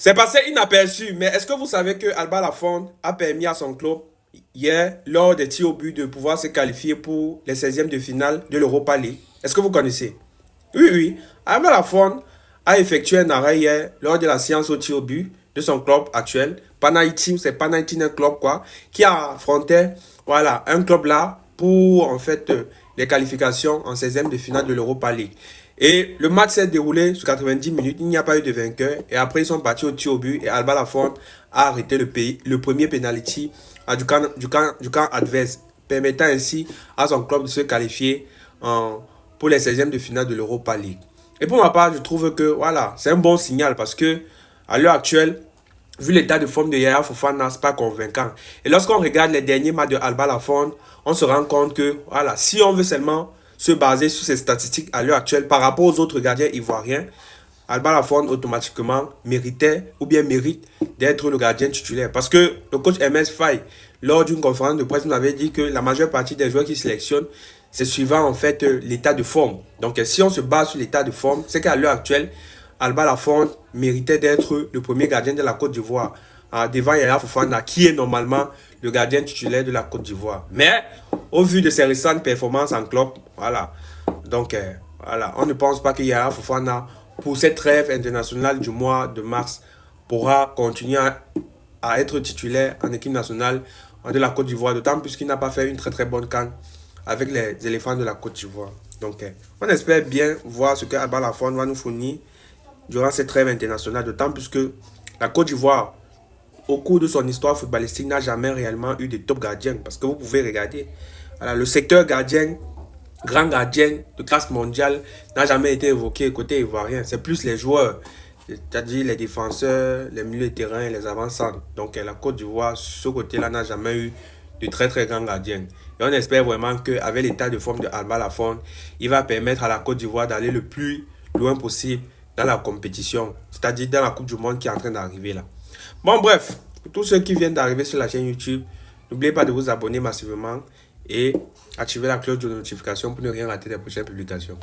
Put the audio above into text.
C'est passé inaperçu, mais est-ce que vous savez que Alba Lafont a permis à son club hier, lors des tirs au but, de pouvoir se qualifier pour les 16e de finale de l'Europa League? Est-ce que vous connaissez? Oui, oui. Alba Lafont a effectué un arrêt hier lors de la séance au tir au but de son club actuel. Panathinaikos, c'est Panathinaikos club quoi, qui a affronté voilà, un club là pour en fait les qualifications en 16e de finale de l'Europa League. Et le match s'est déroulé sur 90 minutes, il n'y a pas eu de vainqueur. Et après, ils sont partis au tir au but et Alba Lafont a arrêté le premier penalty du camp adverse, permettant ainsi à son club de se qualifier pour les 16e de finale de l'Europa League. Et pour ma part, je trouve que voilà, c'est un bon signal parce que à l'heure actuelle, vu l'état de forme de Yaya Fofana, c'est pas convaincant. Et lorsqu'on regarde les derniers matchs de Alba Lafont, on se rend compte que voilà, si on veut seulement se baser sur ces statistiques à l'heure actuelle par rapport aux autres gardiens ivoiriens, Alba Lafont automatiquement méritait ou bien mérite d'être le gardien titulaire. Parce que le coach MS Faye, lors d'une conférence de presse, nous avait dit que la majeure partie des joueurs qui sélectionnent, c'est suivant en fait l'état de forme. Donc si on se base sur l'état de forme, c'est qu'à l'heure actuelle, Alba Lafont méritait d'être le premier gardien de la Côte d'Ivoire devant Yaya Fofana, qui est normalement le gardien titulaire de la Côte d'Ivoire. Mais au vu de ses récentes performances en club, voilà. Donc voilà, on ne pense pas que Yaya Fofana, pour cette trêve internationale du mois de mars, pourra continuer à être titulaire en équipe nationale de la Côte d'Ivoire, d'autant plus qu'il n'a pas fait une très bonne CAN avec les éléphants de la Côte d'Ivoire. Donc on espère bien voir ce que Alba Lafont va nous fournir durant cette trêve internationale, d'autant plus que la Côte d'Ivoire, au cours de son histoire footballistique, n'a jamais réellement eu de top gardien. Parce que vous pouvez regarder, voilà, le secteur gardien, grand gardien de classe mondiale, n'a jamais été évoqué côté ivoirien. C'est plus les joueurs, c'est-à-dire les défenseurs, les milieux de terrain et les avant-centres. Donc la Côte d'Ivoire, ce côté-là, n'a jamais eu de très grands gardiens. Et on espère vraiment qu'avec l'état de forme de Alba Lafont, il va permettre à la Côte d'Ivoire d'aller le plus loin possible dans la compétition, c'est-à-dire dans la Coupe du Monde qui est en train d'arriver là. Bon, bref, pour tous ceux qui viennent d'arriver sur la chaîne YouTube, n'oubliez pas de vous abonner massivement et activer la cloche de notification pour ne rien rater des prochaines publications.